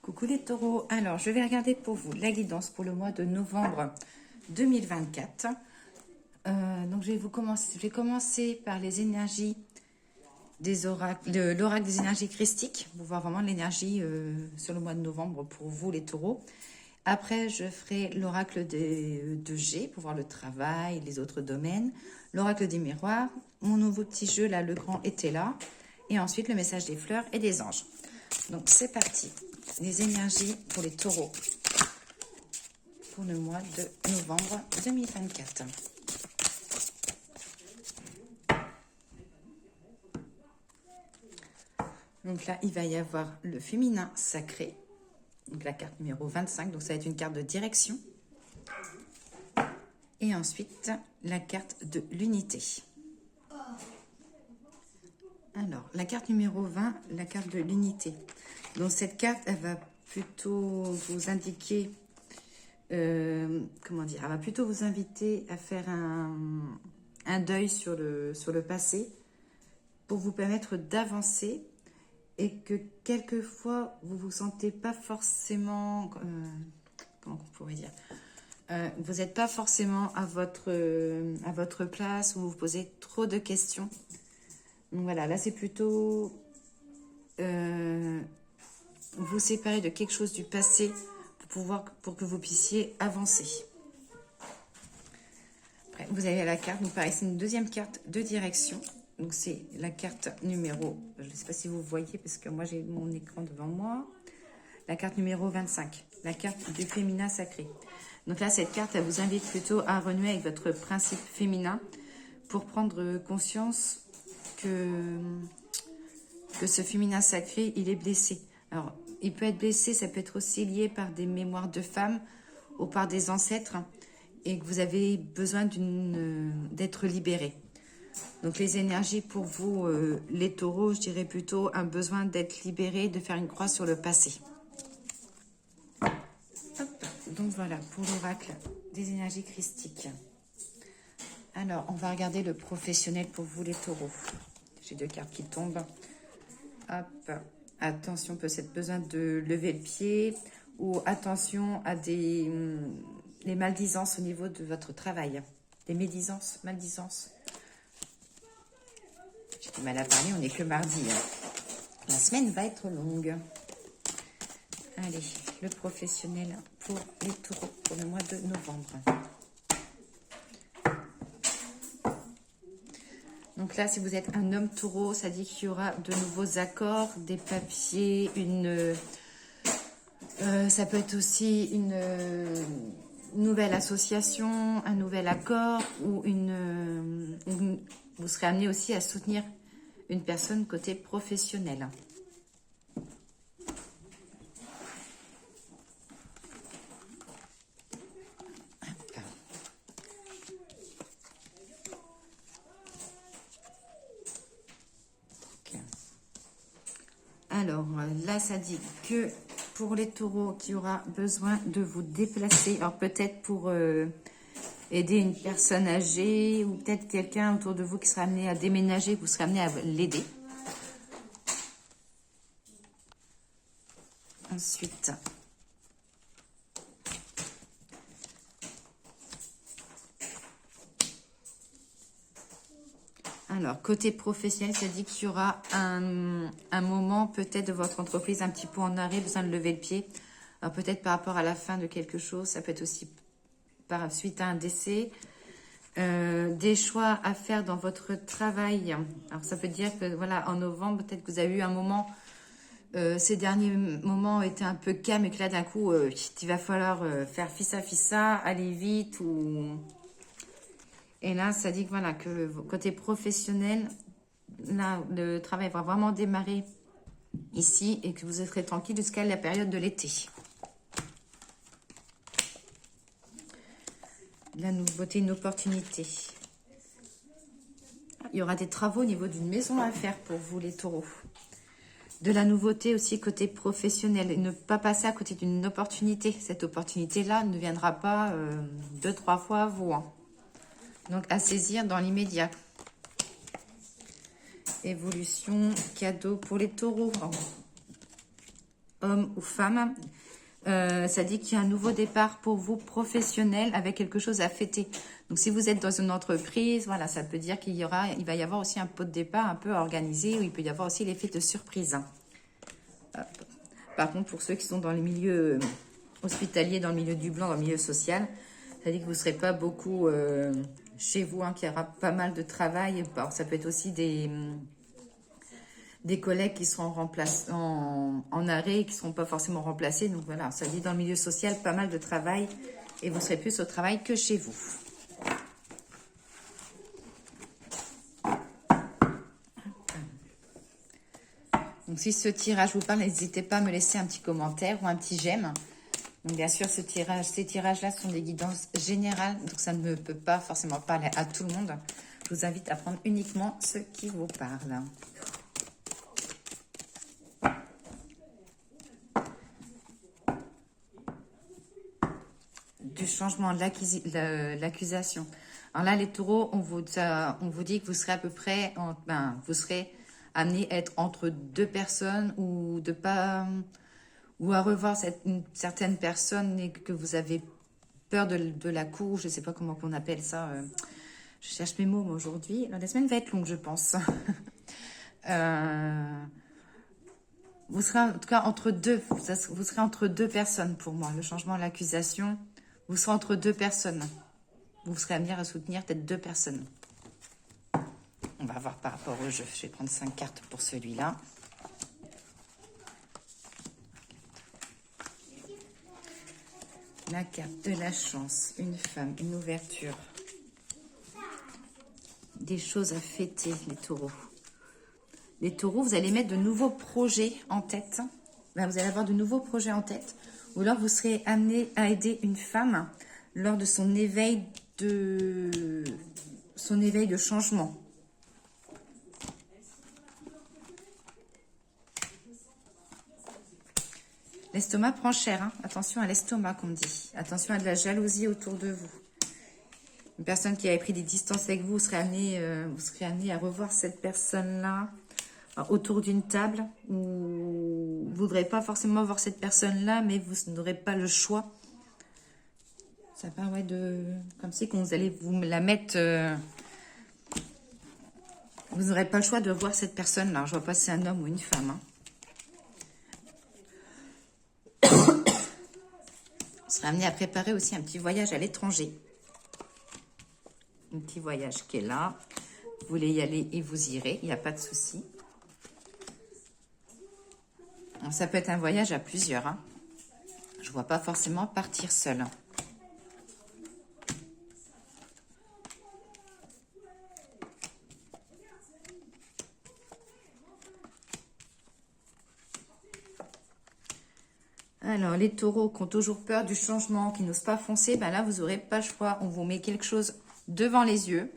Coucou les taureaux, alors je vais regarder pour vous la guidance pour le mois de novembre 2024. Donc je vais commencer par les énergies des oracles, l'oracle des énergies christiques, pour voir vraiment l'énergie sur le mois de novembre pour vous les taureaux. Après je ferai l'oracle de G pour voir le travail, les autres domaines, l'oracle des miroirs, mon nouveau petit jeu là, le grand était là, et ensuite le message des fleurs et des anges. Donc c'est parti, les énergies pour les taureaux pour le mois de novembre 2024. Donc là, il va y avoir le féminin sacré, donc la carte numéro 25, donc ça va être une carte de direction. Et ensuite, la carte de l'unité. Alors, la carte numéro 20, la carte de l'unité. Donc cette carte, elle va plutôt vous indiquer, comment dire, elle va plutôt vous inviter à faire un deuil sur le passé pour vous permettre d'avancer et que quelquefois vous vous sentez pas forcément, comment on pourrait dire, vous n'êtes pas forcément à votre place ou vous vous posez trop de questions. Donc voilà, là c'est plutôt vous séparer de quelque chose du passé pour que vous puissiez avancer. Après, vous avez la carte, donc pareil, c'est une deuxième carte de direction. Donc c'est la carte numéro, je ne sais pas si vous voyez parce que moi j'ai mon écran devant moi. La carte numéro 25, la carte du féminin sacré. Donc là, cette carte, elle vous invite plutôt à renouer avec votre principe féminin pour prendre conscience que ce féminin sacré, il est blessé. Alors, il peut être blessé, ça peut être aussi lié par des mémoires de femmes ou par des ancêtres et que vous avez besoin d'être libéré. Donc, les énergies pour vous, les taureaux, je dirais plutôt un besoin d'être libéré, de faire une croix sur le passé. Hop. Donc, voilà pour l'oracle des énergies christiques. Alors, on va regarder le professionnel pour vous, les taureaux. J'ai deux cartes qui tombent. Hop. Attention, peut-être besoin de lever le pied ou attention à des maldisances au niveau de votre travail. Des médisances, maldisances. J'ai du mal à parler, on n'est que mardi. La semaine va être longue. Allez, le professionnel pour les taureaux pour le mois de novembre. Donc là, si vous êtes un homme taureau, ça dit qu'il y aura de nouveaux accords, des papiers, ça peut être aussi une nouvelle association, un nouvel accord ou vous serez amené aussi à soutenir une personne côté professionnel. Alors là, ça dit que pour les taureaux, qu'il y aura besoin de vous déplacer. Alors peut-être pour aider une personne âgée ou peut-être quelqu'un autour de vous qui sera amené à déménager, vous serez amené à l'aider. Ensuite, alors, côté professionnel, ça dit qu'il y aura un moment peut-être de votre entreprise un petit peu en arrêt, besoin de lever le pied. Alors peut-être par rapport à la fin de quelque chose, ça peut être aussi par suite à un décès. Des choix à faire dans votre travail. Alors ça peut dire que voilà, en novembre, peut-être que vous avez eu un moment, ces derniers moments étaient un peu calmes et que là d'un coup, il va falloir faire fissa, aller vite ou... Et là, ça dit que voilà, que côté professionnel, là, le travail va vraiment démarrer ici et que vous serez tranquille jusqu'à la période de l'été. La nouveauté, une opportunité. Il y aura des travaux au niveau d'une maison à faire pour vous, les taureaux. De la nouveauté aussi côté professionnel. Et ne pas passer à côté d'une opportunité. Cette opportunité-là ne viendra pas 2-3 fois à vous. Donc, à saisir dans l'immédiat. Évolution, cadeau pour les taureaux. homme ou femme. Ça dit qu'il y a un nouveau départ pour vous professionnel avec quelque chose à fêter. Donc, si vous êtes dans une entreprise, voilà, ça peut dire il va y avoir aussi un pot de départ un peu organisé où il peut y avoir aussi l'effet de surprise. Hop. Par contre, pour ceux qui sont dans les milieux hospitaliers, dans le milieu du blanc, dans le milieu social, ça dit que vous ne serez pas beaucoup chez vous, qu'il y aura pas mal de travail. Alors, ça peut être aussi des collègues qui seront en arrêt et qui ne seront pas forcément remplacés. Donc voilà, ça dit dans le milieu social, pas mal de travail et vous serez plus au travail que chez vous. Donc si ce tirage vous parle, n'hésitez pas à me laisser un petit commentaire ou un petit j'aime. Donc bien sûr, ces tirages-là sont des guidances générales, donc ça ne peut pas forcément parler à tout le monde. Je vous invite à prendre uniquement ce qui vous parle. Du changement, de l'accusation. Alors là, les taureaux, on vous dit que vous serez à peu près, vous serez amené à être entre deux personnes ou à revoir une certaine personne et que vous avez peur de la cour, je ne sais pas comment on appelle ça. Je cherche mes mots aujourd'hui. La semaine va être longue, je pense. Vous serez en tout cas entre deux. Vous serez entre deux personnes pour moi. Le changement, l'accusation. Vous serez entre deux personnes. Vous serez amené à soutenir peut-être deux personnes. On va voir par rapport au jeu. Je vais prendre 5 cartes pour celui-là. La carte de la chance. Une femme, une ouverture. Des choses à fêter, les taureaux. Les taureaux, vous allez mettre de nouveaux projets en tête. Ben, vous allez avoir de nouveaux projets en tête. Ou alors, vous serez amené à aider une femme lors de son éveil de changement. L'estomac prend cher. Hein. Attention à l'estomac, qu'on dit. Attention à de la jalousie autour de vous. Une personne qui avait pris des distances avec vous, serez amené à revoir cette personne-là autour d'une table où vous ne voudrez pas forcément voir cette personne-là, mais vous n'aurez pas le choix. Ça parle comme si vous allez vous la mettre... vous n'aurez pas le choix de voir cette personne-là. Je ne vois pas si c'est un homme ou une femme. Hein. Vous serez amené à préparer aussi un petit voyage à l'étranger. Un petit voyage qui est là. Vous voulez y aller et vous irez. Il n'y a pas de souci. Ça peut être un voyage à plusieurs. Hein. Je ne vois pas forcément partir seul. Alors, les taureaux qui ont toujours peur du changement, qui n'osent pas foncer, ben là, vous n'aurez pas le choix. On vous met quelque chose devant les yeux.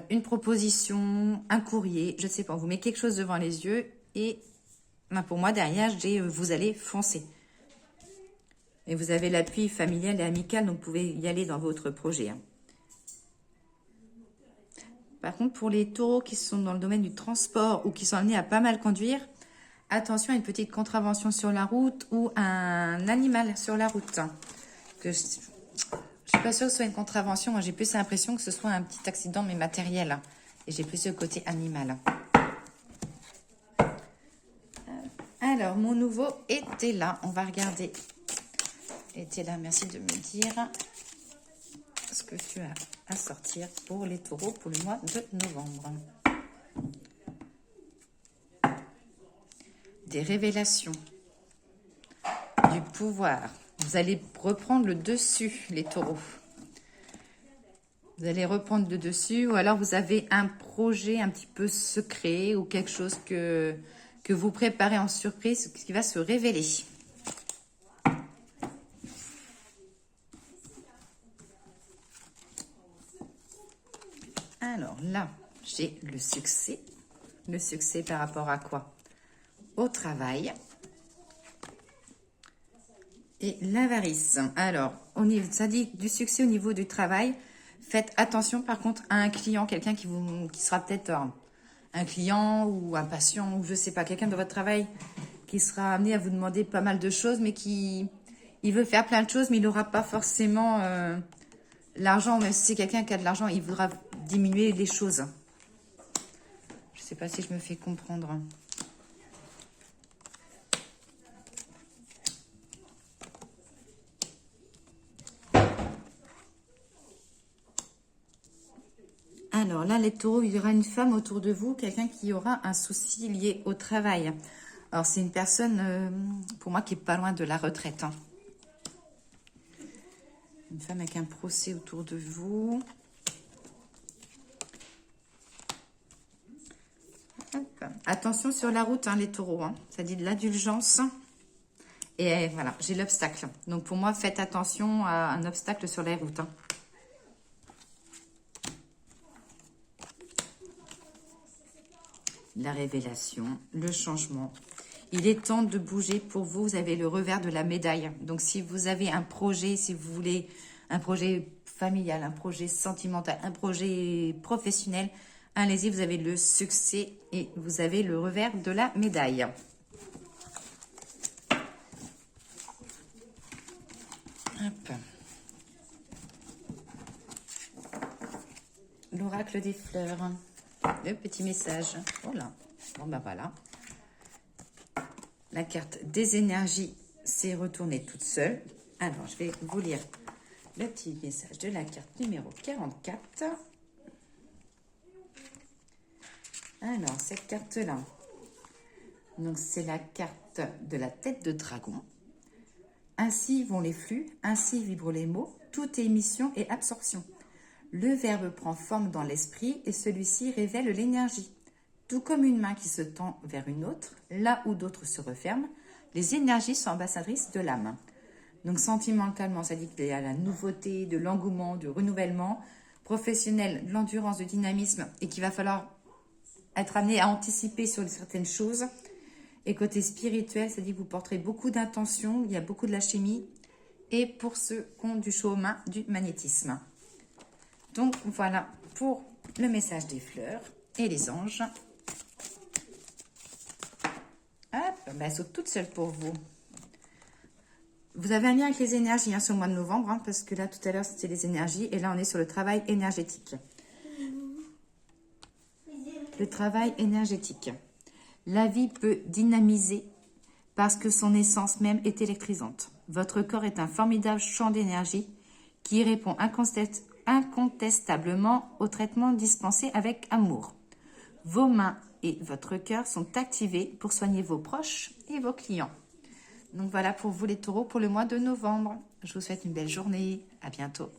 Une proposition, un courrier, je ne sais pas. On vous met quelque chose devant les yeux et ben, pour moi, derrière, vous allez foncer. Et vous avez l'appui familial et amical, donc vous pouvez y aller dans votre projet. Hein. Par contre, pour les taureaux qui sont dans le domaine du transport ou qui sont amenés à pas mal conduire, attention à une petite contravention sur la route ou un animal sur la route. Je ne suis pas sûre que ce soit une contravention. Moi, j'ai plus l'impression que ce soit un petit accident, mais matériel. Et j'ai plus le côté animal. Alors, mon nouveau était là. On va regarder. Était là. Merci de me dire ce que tu as à sortir pour les taureaux pour le mois de novembre. Des révélations, du pouvoir. Vous allez reprendre le dessus, les taureaux. Vous allez reprendre le dessus ou alors vous avez un projet un petit peu secret ou quelque chose que vous préparez en surprise qui va se révéler. Alors là, j'ai le succès. Le succès par rapport à quoi? Au travail. Et l'avarice. Alors, ça dit du succès au niveau du travail. Faites attention par contre à un client, quelqu'un qui sera peut-être un client ou un patient ou je sais pas, quelqu'un de votre travail qui sera amené à vous demander pas mal de choses, mais il veut faire plein de choses, mais il n'aura pas forcément l'argent. Même si c'est quelqu'un qui a de l'argent, il voudra diminuer les choses. Je ne sais pas si je me fais comprendre. Alors là, les taureaux, il y aura une femme autour de vous, quelqu'un qui aura un souci lié au travail. Alors, c'est une personne, pour moi, qui est pas loin de la retraite. Hein. Une femme avec un procès autour de vous. Hop. Attention sur la route, hein, les taureaux. Hein. Ça dit de l'indulgence. Et voilà, j'ai l'obstacle. Donc, pour moi, faites attention à un obstacle sur les routes. Hein. La révélation, le changement. Il est temps de bouger pour vous. Vous avez le revers de la médaille. Donc, si vous avez un projet, si vous voulez un projet familial, un projet sentimental, un projet professionnel, allez-y, vous avez le succès et vous avez le revers de la médaille. Hop. L'oracle des fleurs. Le petit message. Voilà. Bon, ben voilà. La carte des énergies s'est retournée toute seule. Alors, je vais vous lire le petit message de la carte numéro 44. Alors, cette carte-là, donc c'est la carte de la tête de dragon. Ainsi vont les flux, ainsi vibrent les mots, toute émission et absorption. Le verbe prend forme dans l'esprit et celui-ci révèle l'énergie. Tout comme une main qui se tend vers une autre, là où d'autres se referment, les énergies sont ambassadrices de l'âme. Donc sentimentalement, ça dit qu'il y a la nouveauté, de l'engouement, du renouvellement, professionnel, de l'endurance, du dynamisme, et qu'il va falloir être amené à anticiper sur certaines choses. Et côté spirituel, ça dit que vous porterez beaucoup d'intention, il y a beaucoup de la chimie, et pour ceux qui ont du chaud aux mains, du magnétisme. Donc voilà pour le message des fleurs et les anges. Hop, ben, elles sont toutes seules pour vous. Vous avez un lien avec les énergies hein, sur le mois de novembre, hein, parce que là tout à l'heure c'était les énergies, et là on est sur le travail énergétique. Le travail énergétique. La vie peut dynamiser parce que son essence même est électrisante. Votre corps est un formidable champ d'énergie qui répond incontestablement au traitement dispensé avec amour. Vos mains et votre cœur sont activés pour soigner vos proches et vos clients. Donc voilà pour vous les taureaux pour le mois de novembre. Je vous souhaite une belle journée. À bientôt.